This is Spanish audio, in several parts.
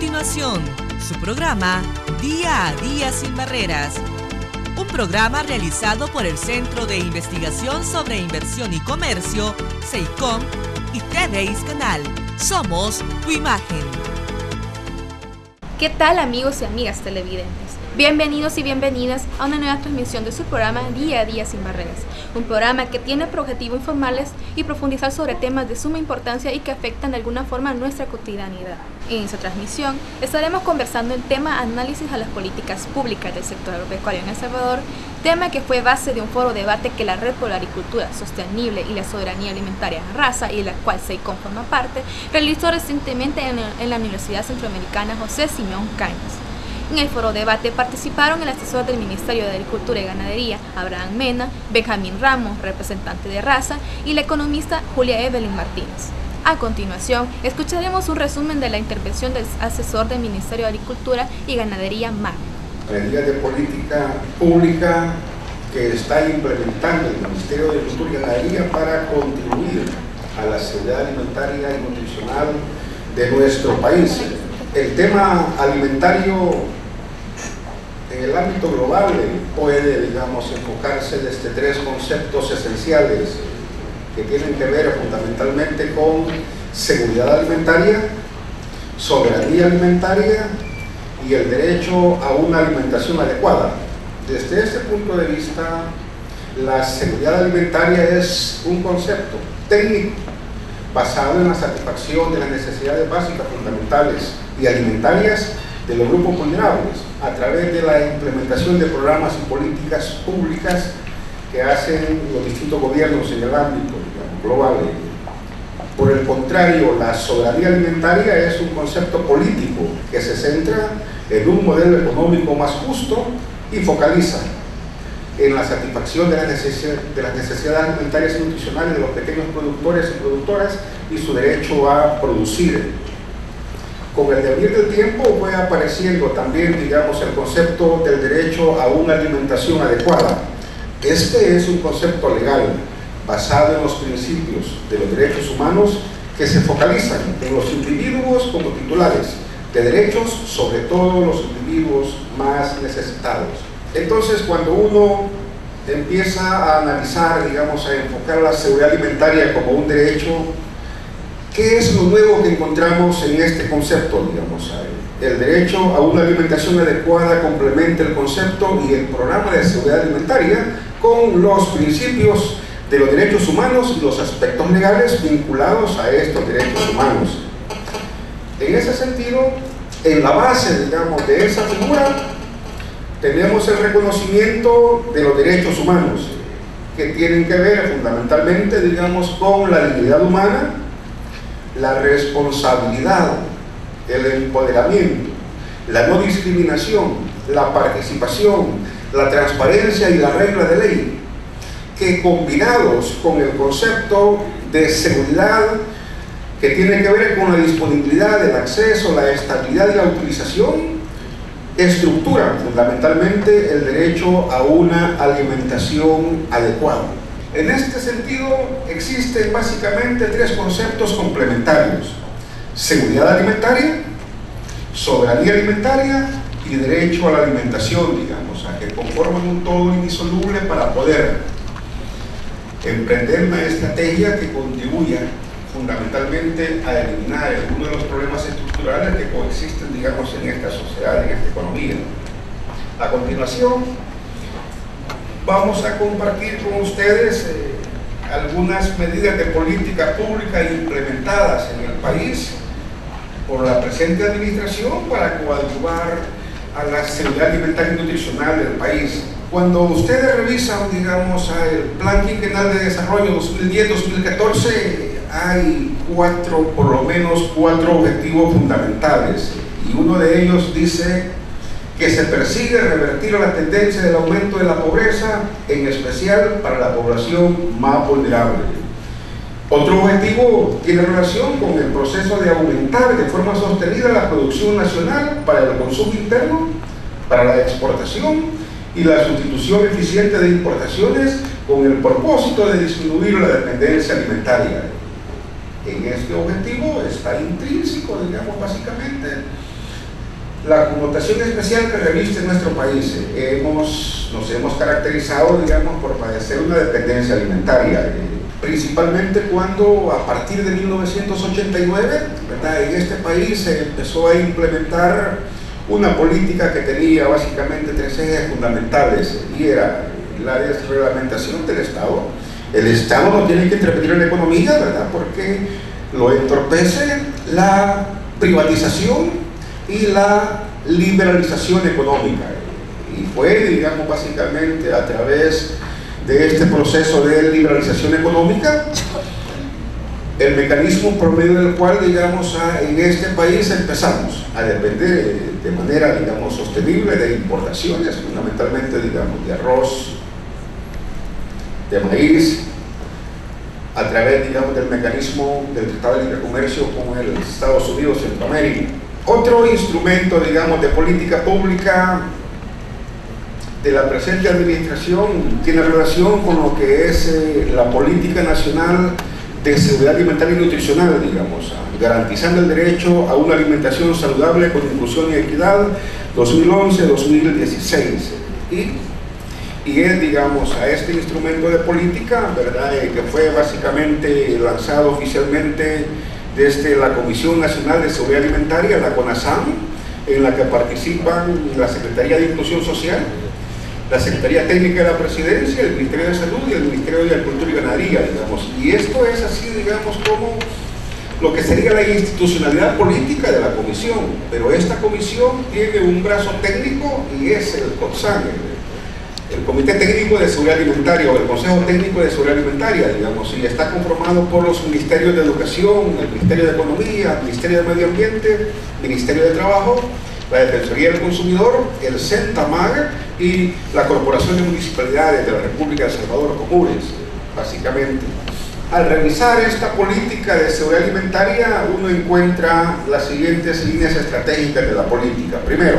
continuación, su programa Día a Día Sin Barreras. Un programa realizado por el Centro de Investigación sobre Inversión y Comercio, CEICOM, y TVIS Canal. Somos tu imagen. ¿Qué tal, amigos y amigas televidentes? Bienvenidos y bienvenidas a una nueva transmisión de su programa Día a Día Sin Barreras, un programa que tiene por objetivo informarles y profundizar sobre temas de suma importancia y que afectan de alguna forma nuestra cotidianidad. En esta transmisión estaremos conversando el tema análisis a las políticas públicas del sector agropecuario en El Salvador, tema que fue base de un foro debate que la Red por la Agricultura Sostenible y la Soberanía Alimentaria RASA, y de la cual CEICOM forma parte, realizó recientemente en la Universidad Centroamericana José Simeón Cañas. En el foro debate participaron el asesor del Ministerio de Agricultura y Ganadería, Abraham Mena, Benjamín Ramos, representante de RASA, y la economista Julia Evelyn Martínez. A continuación, escucharemos un resumen de la intervención del asesor del Ministerio de Agricultura y Ganadería, MAG. Medidas de política pública que está implementando el Ministerio de Agricultura y Ganadería para contribuir a la seguridad alimentaria y nutricional de nuestro país. El tema alimentario en el ámbito global puede, enfocarse desde tres conceptos esenciales que tienen que ver fundamentalmente con seguridad alimentaria, soberanía alimentaria y el derecho a una alimentación adecuada. Desde este punto de vista, la seguridad alimentaria es un concepto técnico basado en la satisfacción de las necesidades básicas fundamentales y alimentarias de los grupos vulnerables a través de la implementación de programas y políticas públicas que hacen los distintos gobiernos en el ámbito global. Por el contrario, la soberanía alimentaria es un concepto político que se centra en un modelo económico más justo y focaliza en la satisfacción de las necesidades alimentarias y nutricionales de los pequeños productores y productoras y su derecho a producir. Con el devenir del tiempo fue apareciendo también, el concepto del derecho a una alimentación adecuada. Este es un concepto legal basado en los principios de los derechos humanos que se focalizan en los individuos como titulares de derechos, sobre todo los individuos más necesitados. Entonces, cuando uno empieza a analizar, a enfocar la seguridad alimentaria como un derecho, ¿qué es lo nuevo que encontramos en este concepto? El derecho a una alimentación adecuada complementa el concepto y el programa de seguridad alimentaria con los principios de los derechos humanos y los aspectos legales vinculados a estos derechos humanos. En ese sentido, en la base, de esa figura, tenemos el reconocimiento de los derechos humanos, que tienen que ver fundamentalmente, con la dignidad humana, la responsabilidad, el empoderamiento, la no discriminación, la participación, la transparencia y la regla de ley, que combinados con el concepto de seguridad que tiene que ver con la disponibilidad, el acceso, la estabilidad y la utilización, estructuran fundamentalmente el derecho a una alimentación adecuada. En este sentido, existen básicamente tres conceptos complementarios: seguridad alimentaria, soberanía alimentaria y derecho a la alimentación, que conforman un todo indisoluble para poder emprender una estrategia que contribuya fundamentalmente a eliminar algunos de los problemas estructurales que coexisten, en esta sociedad, en esta economía. A continuación, vamos a compartir con ustedes algunas medidas de política pública implementadas en el país por la presente administración para coadyuvar a la seguridad alimentaria y nutricional del país. Cuando ustedes revisan, el Plan Quinquenal de Desarrollo 2010-2014, hay por lo menos cuatro objetivos fundamentales, y uno de ellos dice que se persigue revertir la tendencia del aumento de la pobreza, en especial para la población más vulnerable. Otro objetivo tiene relación con el proceso de aumentar de forma sostenida la producción nacional para el consumo interno, para la exportación y la sustitución eficiente de importaciones con el propósito de disminuir la dependencia alimentaria. En este objetivo está intrínseco, básicamente, la connotación especial que reviste nuestro país. Nos hemos caracterizado, digamos, por padecer una dependencia alimentaria, principalmente cuando a partir de 1989, ¿verdad?, en este país se empezó a implementar una política que tenía básicamente tres ejes fundamentales, y era la desreglamentación del Estado. El Estado no tiene que intervenir en la economía, ¿verdad?, porque lo entorpece la privatización y la liberalización económica. Y fue, digamos, básicamente a través de este proceso de liberalización económica el mecanismo por medio del cual, digamos, en este país empezamos a depender de manera, digamos, sostenible de importaciones, fundamentalmente, digamos, de arroz, de maíz, a través, digamos, del mecanismo del Tratado de Libre Comercio con el Estados Unidos y Centroamérica. Otro instrumento, digamos, de política pública de la presente administración tiene relación con lo que es la política nacional de seguridad alimentaria y nutricional, digamos, garantizando el derecho a una alimentación saludable con inclusión y equidad 2011-2016. Y es, digamos, a este instrumento de política, ¿verdad?, que fue básicamente lanzado oficialmente desde la Comisión Nacional de Seguridad Alimentaria, la CONASAM, en la que participan la Secretaría de Inclusión Social, la Secretaría Técnica de la Presidencia, el Ministerio de Salud y el Ministerio de Agricultura y Ganadería, digamos. Y esto es así, digamos, como lo que sería la institucionalidad política de la comisión. Pero esta comisión tiene un brazo técnico y es el COTSAN, el Comité Técnico de Seguridad Alimentaria, o el Consejo Técnico de Seguridad Alimentaria, digamos, y está conformado por los Ministerios de Educación, el Ministerio de Economía, el Ministerio de Medio Ambiente, Ministerio de Trabajo, la Defensoría del Consumidor, el CENTAMAG y la Corporación de Municipalidades de la República de El Salvador, COMURES, básicamente. Al revisar esta política de seguridad alimentaria, uno encuentra las siguientes líneas estratégicas de la política. Primero,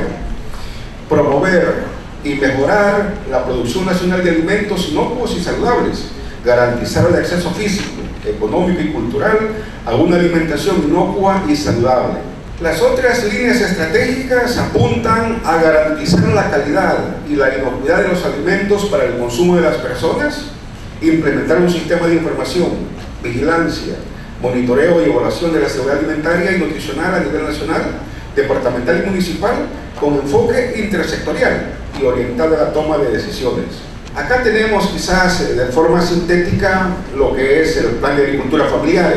promover y mejorar la producción nacional de alimentos inocuos y saludables, garantizar el acceso físico, económico y cultural a una alimentación inocua y saludable. Las otras líneas estratégicas apuntan a garantizar la calidad y la inocuidad de los alimentos para el consumo de las personas, implementar un sistema de información, vigilancia, monitoreo y evaluación de la seguridad alimentaria y nutricional a nivel nacional, departamental y municipal, con enfoque intersectorial y orientado a la toma de decisiones. Acá tenemos quizás de forma sintética lo que es el Plan de Agricultura Familiar,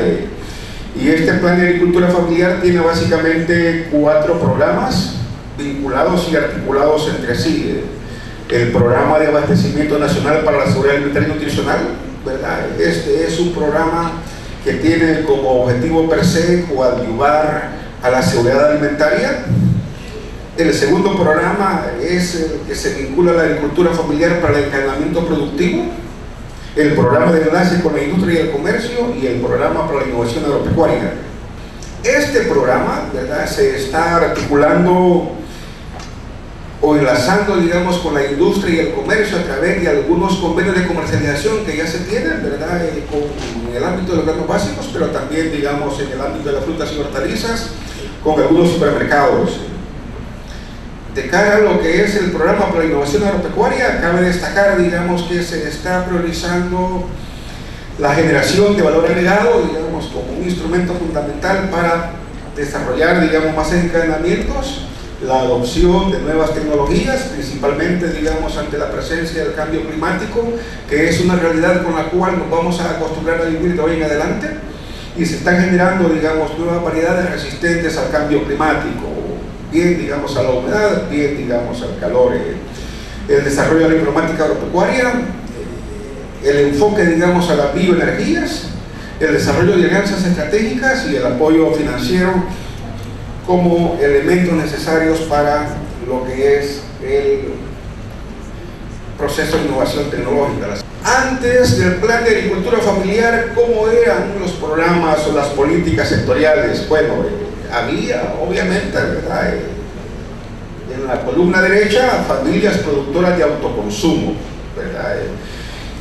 y este Plan de Agricultura Familiar tiene básicamente 4 programas vinculados y articulados entre sí. El Programa de Abastecimiento Nacional para la Seguridad Alimentaria y Nutricional, ¿verdad? Este es un programa que tiene como objetivo per se coadyuvar a la seguridad alimentaria. El segundo programa es el que se vincula a la agricultura familiar para el encadenamiento productivo, el programa de enlace con la industria y el comercio y el programa para la innovación agropecuaria. Este programa, ¿verdad?, se está articulando o enlazando, digamos, con la industria y el comercio a través de algunos convenios de comercialización que ya se tienen, ¿verdad?, en el ámbito de los granos básicos, pero también, digamos, en el ámbito de las frutas y hortalizas, con algunos supermercados. De cara a lo que es el programa para la innovación agropecuaria, cabe destacar, digamos, que se está priorizando la generación de valor agregado, digamos, como un instrumento fundamental para desarrollar, digamos, más encadenamientos, la adopción de nuevas tecnologías, principalmente, digamos, ante la presencia del cambio climático, que es una realidad con la cual nos vamos a acostumbrar a vivir de hoy en adelante, y se están generando, digamos, nuevas variedades resistentes al cambio climático, bien, digamos, a la humedad, bien, digamos, al calor. El desarrollo de la diplomática agropecuaria, el enfoque, digamos, a las bioenergías, el desarrollo de alianzas estratégicas y el apoyo financiero como elementos necesarios para lo que es el proceso de innovación tecnológica. Antes del Plan de Agricultura Familiar, ¿cómo eran los programas o las políticas sectoriales? Bueno, había, obviamente, ¿verdad?, en la columna derecha, familias productoras de autoconsumo, ¿verdad?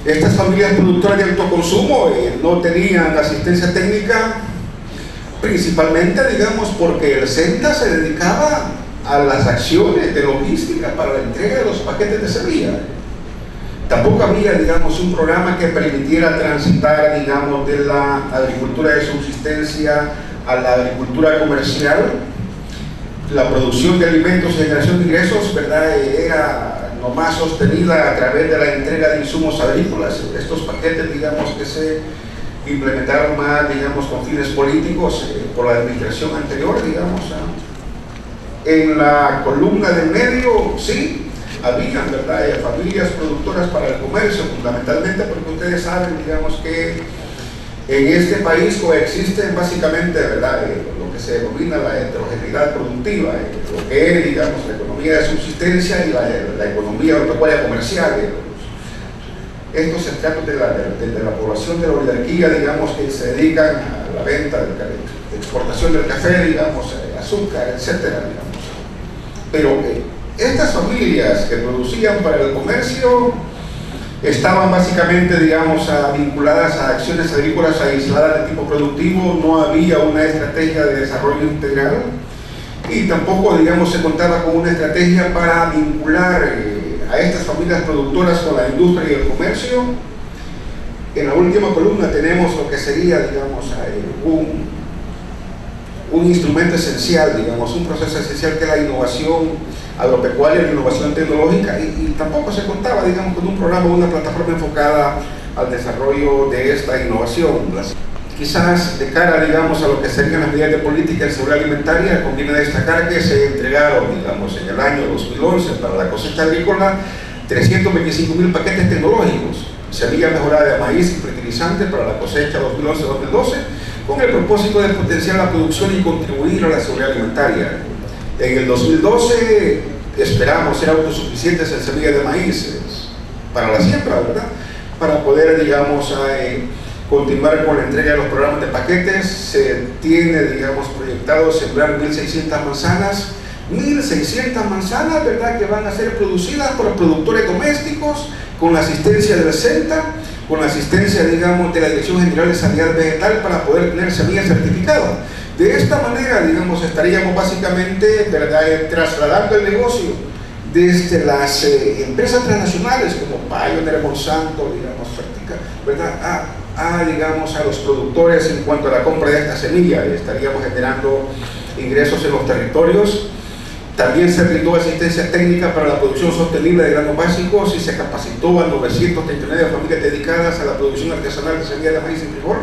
Estas familias productoras de autoconsumo no tenían asistencia técnica, principalmente, digamos, porque el CENTA se dedicaba a las acciones de logística para la entrega de los paquetes de semilla. Tampoco había, digamos, un programa que permitiera transitar, digamos, de la agricultura de subsistencia a la agricultura comercial. La producción de alimentos y generación de ingresos, ¿verdad?, era nomás sostenida a través de la entrega de insumos agrícolas. Estos paquetes, digamos, que se implementaron más, digamos, con fines políticos por la administración anterior, digamos. En la columna del medio, sí, habían, ¿verdad?, familias productoras para el comercio, fundamentalmente porque ustedes saben, digamos, que en este país coexisten básicamente, ¿verdad?, lo que se denomina la heterogeneidad productiva, lo que es, digamos, la economía de subsistencia y la economía agropecuaria comercial. Estos estratos de la población de la oligarquía, digamos, que se dedican a la venta, de exportación del café, digamos, azúcar, etcétera, digamos. Pero estas familias que producían para el comercio estaban básicamente, digamos, vinculadas a acciones agrícolas aisladas de tipo productivo. No había una estrategia de desarrollo integral y tampoco, digamos, se contaba con una estrategia para vincular a estas familias productoras con la industria y el comercio. En la última columna tenemos lo que sería, digamos, un instrumento esencial, digamos, un proceso esencial que es la innovación agropecuaria, la innovación tecnológica, y tampoco se contaba, digamos, con un programa o una plataforma enfocada al desarrollo de esta innovación. Quizás de cara, digamos, a lo que serían las medidas de política en seguridad alimentaria, conviene destacar que se entregaron, digamos, en el año 2011 para la cosecha agrícola 325.000 paquetes tecnológicos, semilla mejorada de maíz y fertilizante para la cosecha 2011-2012, con el propósito de potenciar la producción y contribuir a la seguridad alimentaria. En el 2012 esperamos ser autosuficientes en semilla de maíz para la siembra, ¿verdad?, para poder, digamos, continuar con la entrega de los programas de paquetes. Se tiene, digamos, proyectado sembrar 1.600 manzanas, 1.600 manzanas, ¿verdad?, que van a ser producidas por productores domésticos, con la asistencia del CENTA, con la asistencia, digamos, de la Dirección General de Sanidad Vegetal, para poder tener semillas certificadas. De esta manera, digamos, estaríamos básicamente, ¿verdad?, trasladando el negocio desde las empresas transnacionales como Pioneer, Monsanto, digamos, Fertica, ¿verdad?, digamos, a los productores en cuanto a la compra de esta semilla. Estaríamos generando ingresos en los territorios. También se brindó asistencia técnica para la producción sostenible de granos básicos y se capacitó a 939 familias dedicadas a la producción artesanal de semilla de maíz y frijol.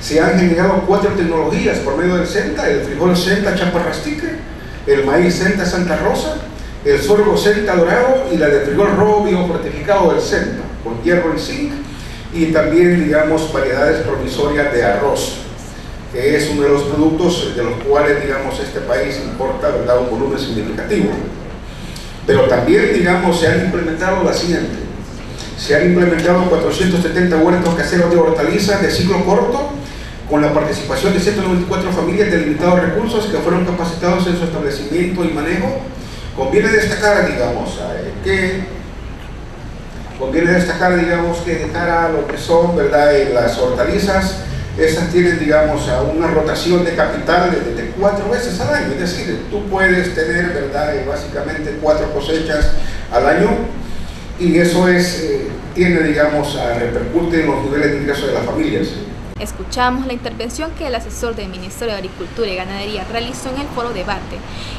Se han generado 4 tecnologías por medio del CENTA: el frijol CENTA Chaparrastique, el maíz CENTA Santa Rosa, el sorgo CENTA Dorado y la de frijol rojo biofortificado del CENTA, con hierro y zinc, y también, digamos, variedades provisorias de arroz, que es uno de los productos de los cuales, digamos, este país importa, ¿verdad?, un volumen significativo. Pero también, digamos, se han implementado la siguiente: se han implementado 470 huertos caseros de hortalizas de ciclo corto, con la participación de 194 familias de limitados recursos que fueron capacitados en su establecimiento y manejo. Conviene destacar, digamos, que de cara a lo que son, ¿verdad?, las hortalizas, esas tienen, digamos, una rotación de capital de 4 veces al año. Es decir, tú puedes tener, ¿verdad?, básicamente 4 cosechas al año, y eso tiene, digamos, repercute en los niveles de ingreso de las familias. Escuchamos la intervención que el asesor del Ministerio de Agricultura y Ganadería realizó en el foro debate.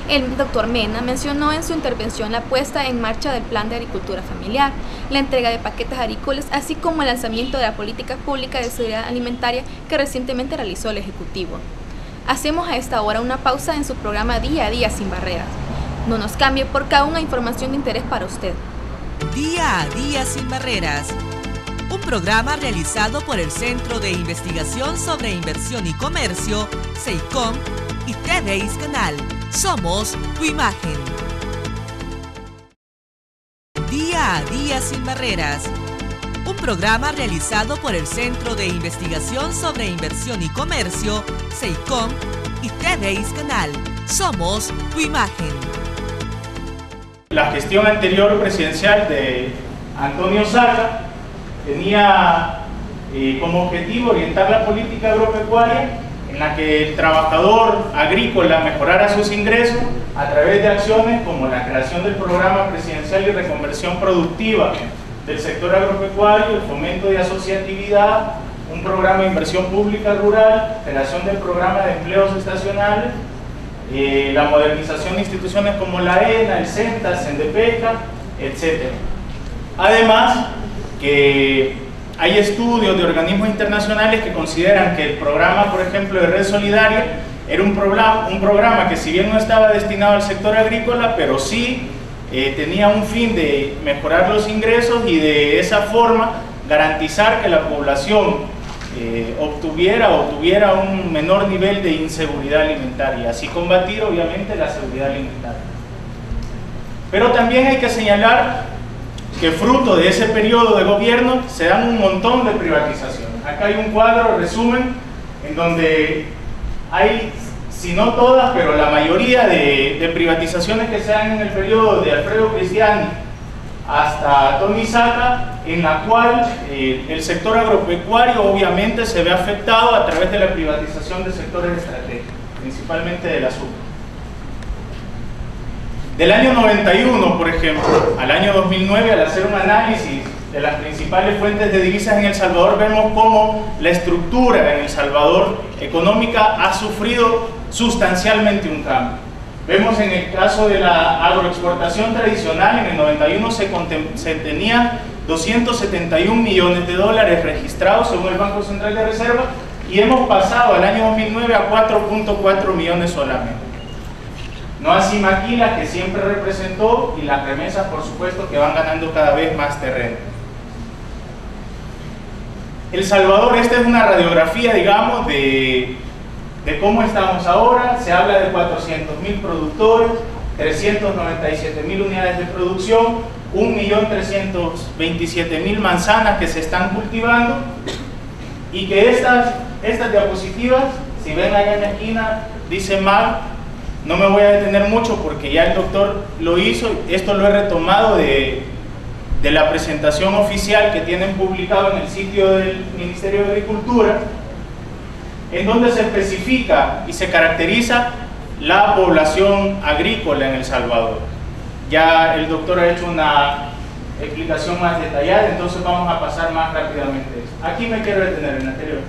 El doctor Mena mencionó en su intervención la puesta en marcha del Plan de Agricultura Familiar, la entrega de paquetes agrícolas, así como el lanzamiento de la política pública de seguridad alimentaria que recientemente realizó el Ejecutivo. Hacemos a esta hora una pausa en su programa Día a Día Sin Barreras. No nos cambie porque aún hay información de interés para usted. Día a Día Sin Barreras. Un programa realizado por el Centro de Investigación sobre Inversión y Comercio, CEICOM, y TVIS Canal. Somos tu imagen. Día a Día Sin Barreras. Un programa realizado por el Centro de Investigación sobre Inversión y Comercio, CEICOM, y TVIS Canal. Somos tu imagen. La gestión anterior presidencial de Antonio Saca tenía como objetivo orientar la política agropecuaria en la que el trabajador agrícola mejorara sus ingresos a través de acciones como la creación del programa presidencial y reconversión productiva del sector agropecuario, el fomento de asociatividad, un programa de inversión pública rural, creación del programa de empleos estacionales, la modernización de instituciones como la ENA, el CENTA, el CENDEPECA, etc. Además, que hay estudios de organismos internacionales que consideran que el programa, por ejemplo, de Red Solidaria, era un programa que, si bien no estaba destinado al sector agrícola, pero sí tenía un fin de mejorar los ingresos y de esa forma garantizar que la población tuviera un menor nivel de inseguridad alimentaria, y así combatir obviamente la seguridad alimentaria. Pero también hay que señalar que fruto de ese periodo de gobierno se dan un montón de privatizaciones. Acá hay un cuadro resumen en donde hay, si no todas, pero la mayoría de privatizaciones que se dan en el periodo de Alfredo Cristiani hasta Tony Saca, en la cual el sector agropecuario obviamente se ve afectado a través de la privatización de sectores estratégicos, principalmente del azúcar. Del año 91, por ejemplo, al año 2009, al hacer un análisis de las principales fuentes de divisas en El Salvador, vemos cómo la estructura en El Salvador económica ha sufrido sustancialmente un cambio. Vemos en el caso de la agroexportación tradicional, en el 91 se tenían 271 millones de dólares registrados según el Banco Central de Reserva, y hemos pasado al año 2009 a 4.4 millones solamente. No así Maquila, que siempre representó, y las remesas, por supuesto, que van ganando cada vez más terreno. El Salvador, esta es una radiografía, digamos, de cómo estamos ahora. Se habla de 400.000 productores, 397.000 unidades de producción, 1.327.000 manzanas que se están cultivando, y que estas diapositivas, si ven allá en la esquina, dice MAG. No me voy a detener mucho porque ya el doctor lo hizo. Esto lo he retomado de la presentación oficial que tienen publicado en el sitio del Ministerio de Agricultura, en donde se especifica y se caracteriza la población agrícola en El Salvador. Ya el doctor ha hecho una explicación más detallada, entonces vamos a pasar más rápidamente. Aquí me quiero detener en el anterior.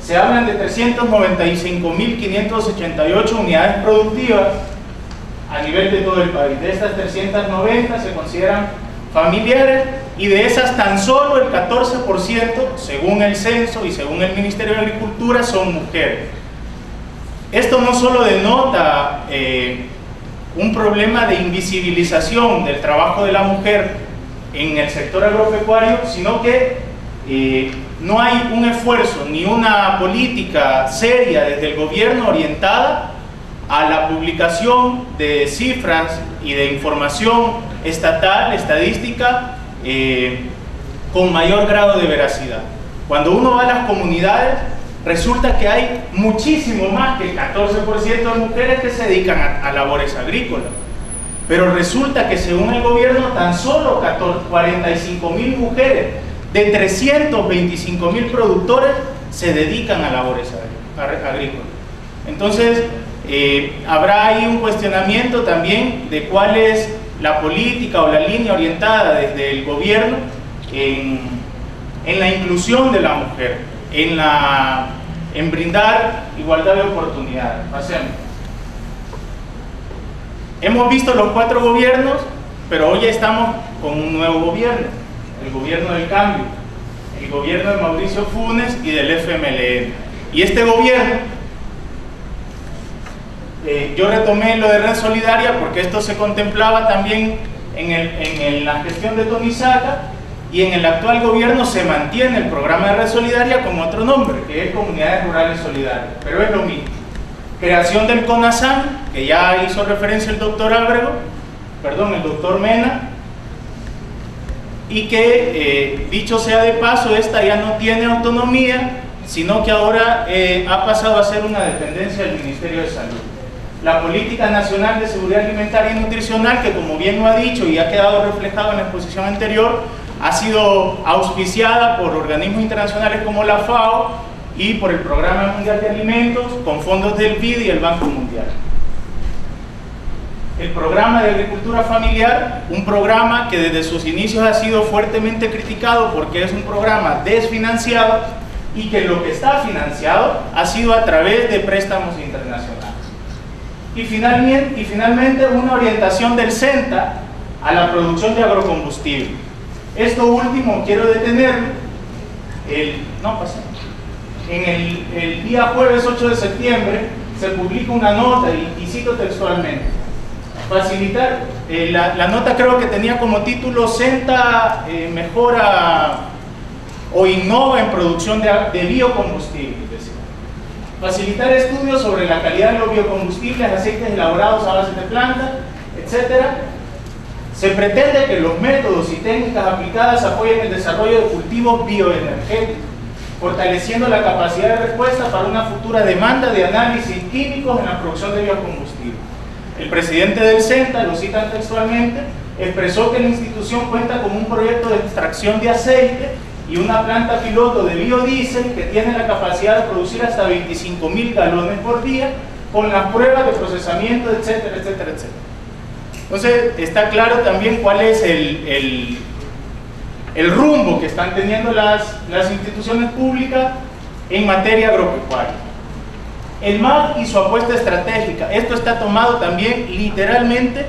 Se hablan de 395.588 unidades productivas a nivel de todo el país. De estas 390 se consideran familiares, y de esas tan solo el 14%, según el censo y según el Ministerio de Agricultura, son mujeres. Esto no solo denota un problema de invisibilización del trabajo de la mujer en el sector agropecuario, sino que no hay un esfuerzo ni una política seria desde el gobierno orientada a la publicación de cifras y de información estatal, estadística, con mayor grado de veracidad. Cuando uno va a las comunidades, resulta que hay muchísimo más que el 14% de mujeres que se dedican a labores agrícolas, pero resulta que según el gobierno tan solo 45.000 mujeres de 325.000 productores se dedican a labores agrícolas. Entonces habrá ahí un cuestionamiento también de cuál es la política o la línea orientada desde el gobierno en la inclusión de la mujer, en brindar igualdad de oportunidades. Pasemos. Hemos visto los 4 gobiernos, pero hoy estamos con un nuevo gobierno, el gobierno del cambio, el gobierno de Mauricio Funes y del FMLN. Y este gobierno, yo retomé lo de Red Solidaria porque esto se contemplaba también en la gestión de Tony Saca, y en el actual gobierno se mantiene el programa de Red Solidaria con otro nombre, que es Comunidades Rurales Solidarias, pero es lo mismo. Creación del CONASAN, que ya hizo referencia el doctor el doctor Mena, y que, dicho sea de paso, esta ya no tiene autonomía, sino que ahora ha pasado a ser una dependencia del Ministerio de Salud. La Política Nacional de Seguridad Alimentaria y Nutricional, que como bien lo ha dicho y ha quedado reflejado en la exposición anterior, ha sido auspiciada por organismos internacionales como la FAO y por el Programa Mundial de Alimentos con fondos del BID y el Banco Mundial. El programa de agricultura familiar, un programa que desde sus inicios ha sido fuertemente criticado porque es un programa desfinanciado y que lo que está financiado ha sido a través de préstamos internacionales. Y finalmente una orientación del SENTA a la producción de agrocombustible. Esto último quiero detenerme. En el día jueves 8 de septiembre se publica una nota y cito textualmente: facilitar, la nota creo que tenía como título SENTA mejora o innova en producción de biocombustible. Facilitar estudios sobre la calidad de los biocombustibles, aceites elaborados a base de plantas, etc. Se pretende que los métodos y técnicas aplicadas apoyen el desarrollo de cultivos bioenergéticos, fortaleciendo la capacidad de respuesta para una futura demanda de análisis químicos en la producción de biocombustible. El presidente del SENTA, lo citan textualmente, expresó que la institución cuenta con un proyecto de extracción de aceite y una planta piloto de biodiesel que tiene la capacidad de producir hasta 25.000 galones por día, con las pruebas de procesamiento, etcétera, etcétera, etcétera. Entonces, está claro también cuál es el rumbo que están teniendo las instituciones públicas en materia agropecuaria. El MAG y su apuesta estratégica, esto está tomado también literalmente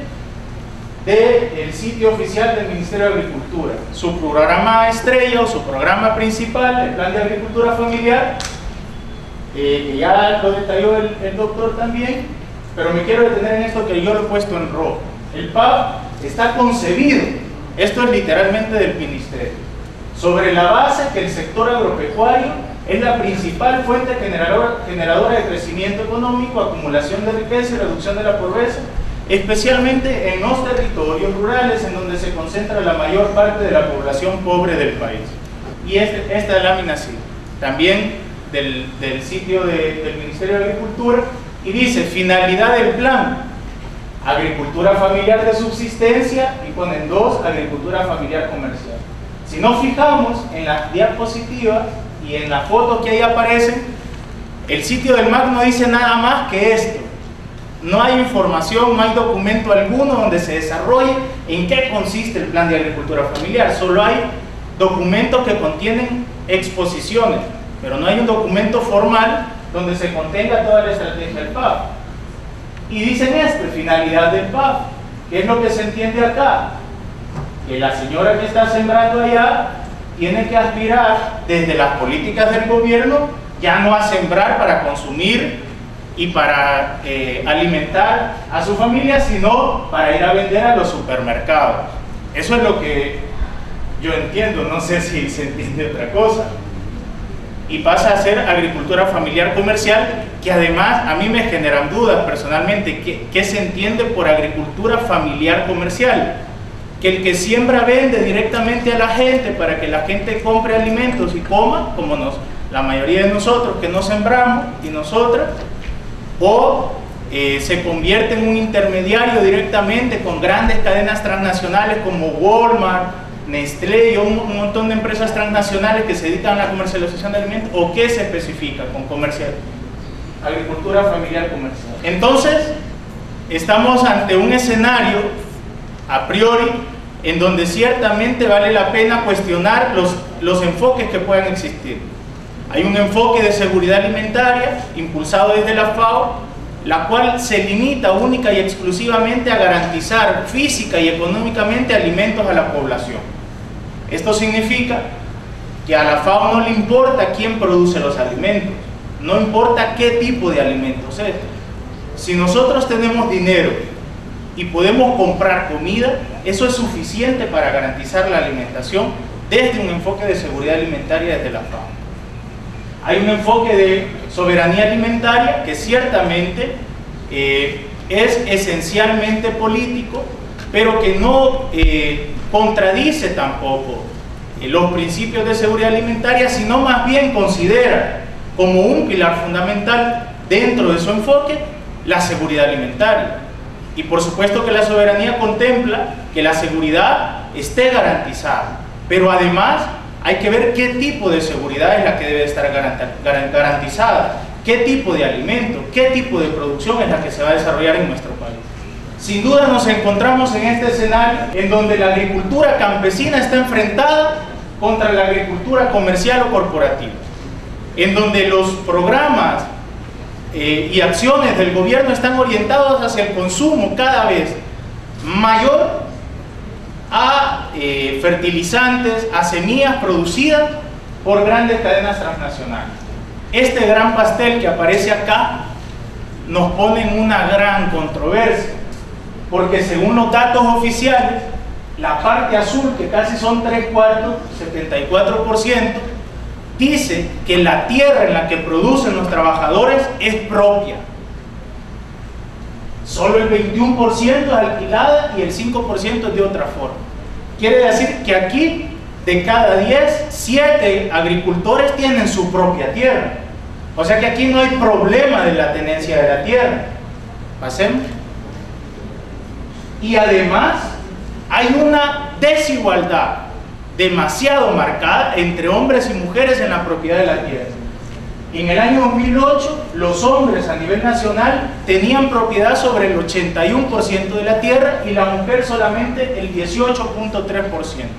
del sitio oficial del Ministerio de Agricultura. Su programa estrella o su programa principal, el Plan de Agricultura Familiar, que ya lo detalló el doctor también, pero me quiero detener en esto que yo lo he puesto en rojo. El PAF está concebido, esto es literalmente del Ministerio, sobre la base que el sector agropecuario es la principal fuente generadora de crecimiento económico, acumulación de riqueza y reducción de la pobreza, especialmente en los territorios rurales en donde se concentra la mayor parte de la población pobre del país. Y esta lámina sí, también del sitio del Ministerio de Agricultura, y dice: finalidad del plan, agricultura familiar de subsistencia, y ponen 2, agricultura familiar comercial. Si nos fijamos en las diapositivas y en las fotos que ahí aparecen, el sitio del MAG no dice nada más que esto. No hay información, no hay documento alguno donde se desarrolle en qué consiste el plan de agricultura familiar. Solo hay documentos que contienen exposiciones, pero no hay un documento formal donde se contenga toda la estrategia del PAF. Y dicen finalidad del PAF. ¿Qué es lo que se entiende acá? Que la señora que está sembrando allá tiene que aspirar desde las políticas del gobierno ya no a sembrar para consumir y para alimentar a su familia, sino para ir a vender a los supermercados. Eso es lo que yo entiendo, no sé si se entiende otra cosa. Y pasa a ser agricultura familiar comercial, que además a mí me generan dudas personalmente. ¿Qué se entiende por agricultura familiar comercial? Que el que siembra vende directamente a la gente para que la gente compre alimentos y coma, como la mayoría de nosotros que no sembramos y nosotras, o se convierte en un intermediario directamente con grandes cadenas transnacionales como Walmart, Nestlé y un montón de empresas transnacionales que se dedican a la comercialización de alimentos. ¿O qué se especifica con comercial? Agricultura familiar comercial. Entonces, estamos ante un escenario a priori en donde ciertamente vale la pena cuestionar los enfoques que puedan existir. Hay un enfoque de seguridad alimentaria impulsado desde la FAO, la cual se limita única y exclusivamente a garantizar física y económicamente alimentos a la población. Esto significa que a la FAO no le importa quién produce los alimentos, no importa qué tipo de alimentos es. Si nosotros tenemos dinero y podemos comprar comida, eso es suficiente para garantizar la alimentación desde un enfoque de seguridad alimentaria desde la FAO. Hay un enfoque de soberanía alimentaria que ciertamente es esencialmente político, pero que no contradice tampoco los principios de seguridad alimentaria, sino más bien considera como un pilar fundamental dentro de su enfoque la seguridad alimentaria. Y por supuesto que la soberanía contempla que la seguridad esté garantizada, pero además hay que ver qué tipo de seguridad es la que debe estar garantizada, qué tipo de alimento, qué tipo de producción es la que se va a desarrollar en nuestro país. Sin duda nos encontramos en este escenario en donde la agricultura campesina está enfrentada contra la agricultura comercial o corporativa, en donde los programas y acciones del gobierno están orientados hacia el consumo cada vez mayor a fertilizantes, a semillas producidas por grandes cadenas transnacionales. Este gran pastel que aparece acá nos pone en una gran controversia, porque según los datos oficiales, la parte azul, que casi son 3/4, 74%, dice que la tierra en la que producen los trabajadores es propia. Solo el 21% es alquilada y el 5% es de otra forma. Quiere decir que aquí, de cada 10, 7 agricultores tienen su propia tierra. O sea que aquí no hay problema de la tenencia de la tierra. Pasemos. Y además, hay una desigualdad demasiado marcada entre hombres y mujeres en la propiedad de la tierra. En el año 2008, los hombres a nivel nacional tenían propiedad sobre el 81% de la tierra y la mujer solamente el 18.3%.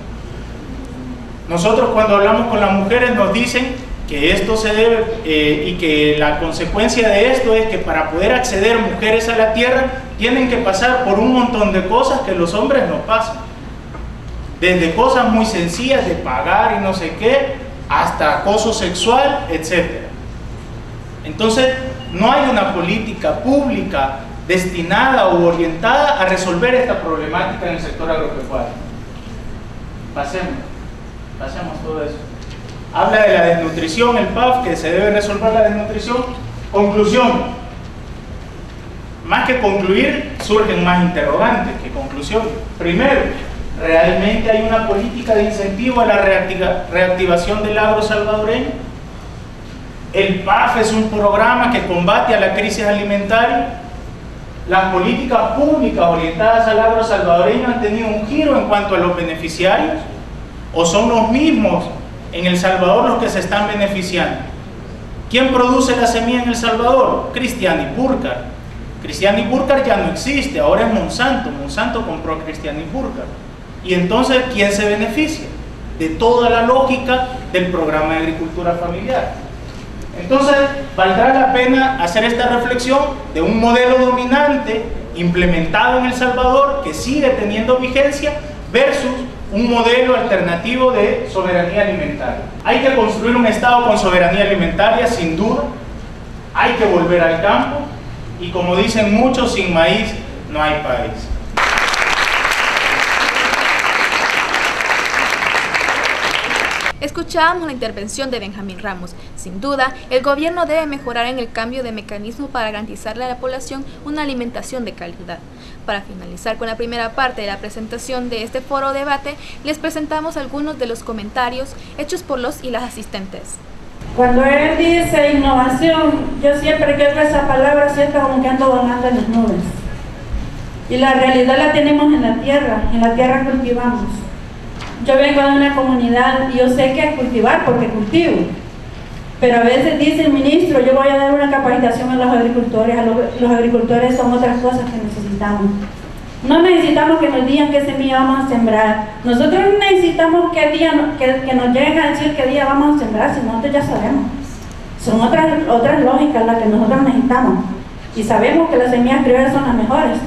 Nosotros cuando hablamos con las mujeres nos dicen que esto se debe y que la consecuencia de esto es que para poder acceder mujeres a la tierra tienen que pasar por un montón de cosas que los hombres no pasan. Desde cosas muy sencillas de pagar y no sé qué, hasta acoso sexual, etc. Entonces, no hay una política pública destinada o orientada a resolver esta problemática en el sector agropecuario. Pasemos todo eso. Habla de la desnutrición, el PAF, que se debe resolver la desnutrición. Conclusión. Más que concluir, surgen más interrogantes que conclusiones. Primero, ¿realmente hay una política de incentivo a la reactivación del agro salvadoreño? El PAF es un programa que combate a la crisis alimentaria. Las políticas públicas orientadas al agro salvadoreño han tenido un giro en cuanto a los beneficiarios, o son los mismos en El Salvador los que se están beneficiando. ¿Quién produce la semilla en El Salvador? Cristiani Burkhardt. Cristiani Burkhardt ya no existe, ahora es Monsanto. Monsanto compró a Cristiani Burkhardt. Y entonces, ¿quién se beneficia? De toda la lógica del programa de agricultura familiar. Entonces, valdrá la pena hacer esta reflexión de un modelo dominante implementado en El Salvador que sigue teniendo vigencia versus un modelo alternativo de soberanía alimentaria. Hay que construir un Estado con soberanía alimentaria, sin duda. Hay que volver al campo y, como dicen muchos, sin maíz no hay país. Escuchábamos la intervención de Benjamín Ramos. Sin duda, el gobierno debe mejorar en el cambio de mecanismo para garantizarle a la población una alimentación de calidad. Para finalizar con la primera parte de la presentación de este foro debate, les presentamos algunos de los comentarios hechos por los y las asistentes. Cuando él dice innovación, yo siempre que oigo esa palabra siento como que ando volando en las nubes. Y la realidad la tenemos en la tierra cultivamos. Yo vengo de una comunidad y yo sé que es cultivar porque cultivo. Pero a veces dice el ministro, yo voy a dar una capacitación a los agricultores. Los agricultores son otras cosas que necesitamos. No necesitamos que nos digan qué semilla vamos a sembrar. Nosotros necesitamos que nos lleguen a decir qué día vamos a sembrar, si nosotros ya sabemos. Son otras lógicas las que nosotros necesitamos. Y sabemos que las semillas criollas son las mejores.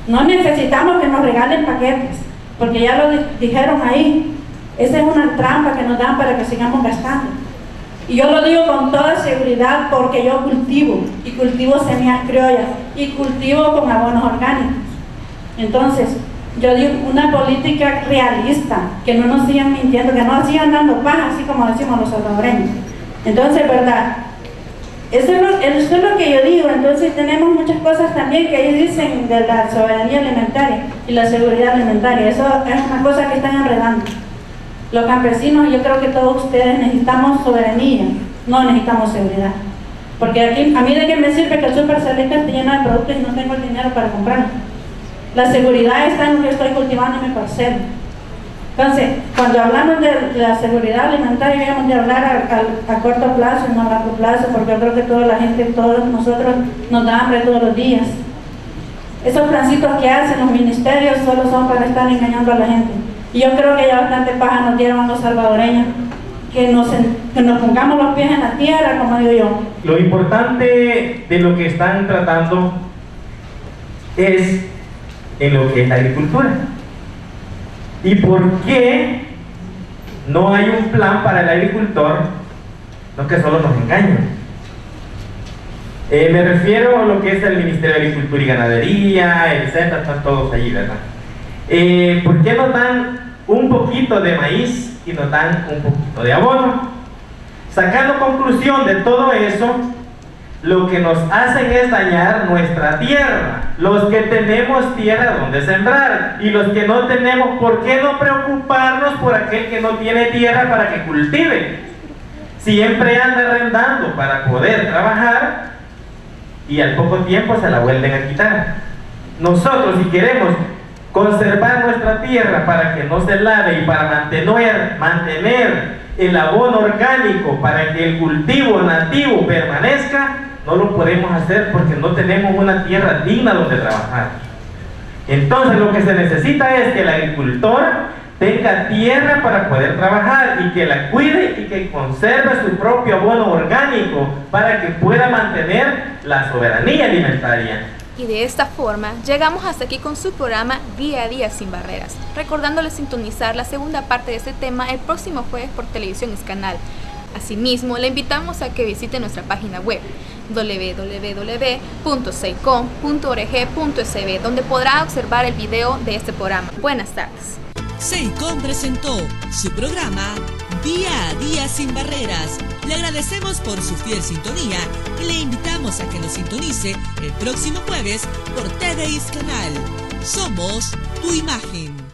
No necesitamos que nos regalen paquetes, porque ya lo dijeron ahí. Esa es una trampa que nos dan para que sigamos gastando. Y yo lo digo con toda seguridad porque yo cultivo, y cultivo semillas criollas, y cultivo con abonos orgánicos. Entonces, yo digo una política realista, que no nos sigan mintiendo, que no sigan dando paja, así como decimos los salvadoreños. Entonces, ¿verdad? Eso es lo que yo digo. Entonces tenemos muchas cosas también que ahí dicen de la soberanía alimentaria y la seguridad alimentaria. Eso es una cosa que están enredando. Los campesinos, yo creo que todos ustedes necesitamos soberanía, no necesitamos seguridad. Porque aquí, a mí de qué me sirve que el Super Selecta esté lleno de productos y no tengo el dinero para comprarlo. La seguridad está en lo que estoy cultivando en mi parcela. Entonces, cuando hablamos de la seguridad alimentaria, debemos de hablar a corto plazo y no a largo plazo, porque yo creo que toda la gente, todos nosotros nos da hambre todos los días. Esos plancitos que hacen los ministerios solo son para estar engañando a la gente. Y yo creo que ya bastante paja nos dieron a los salvadoreños, que nos pongamos los pies en la tierra, como digo yo. Lo importante de lo que están tratando es en lo que es la agricultura. ¿Y por qué no hay un plan para el agricultor? No, que solo nos engañan. Me refiero a lo que es el Ministerio de Agricultura y Ganadería, el CETA, están todos allí, ¿verdad? ¿Por qué nos dan un poquito de maíz y nos dan un poquito de abono? Sacando conclusión de todo eso, lo que nos hacen es dañar nuestra tierra. Los que tenemos tierra donde sembrar y los que no tenemos, ¿por qué no preocuparnos por aquel que no tiene tierra para que cultive? Siempre anda arrendando para poder trabajar y al poco tiempo se la vuelven a quitar. Nosotros, si queremos conservar nuestra tierra para que no se lave y para mantener el abono orgánico para que el cultivo nativo permanezca, no lo podemos hacer porque no tenemos una tierra digna donde trabajar. Entonces lo que se necesita es que el agricultor tenga tierra para poder trabajar y que la cuide y que conserve su propio abono orgánico para que pueda mantener la soberanía alimentaria. Y de esta forma, llegamos hasta aquí con su programa Día a Día Sin Barreras, recordándoles sintonizar la segunda parte de este tema el próximo jueves por Televisión Escanal. Asimismo, le invitamos a que visite nuestra página web www.ceicom.org.sb, donde podrá observar el video de este programa. Buenas tardes. CEICOM presentó su programa Día a Día Sin Barreras. Le agradecemos por su fiel sintonía y le invitamos a que nos sintonice el próximo jueves por TV Iscanal. Somos tu imagen.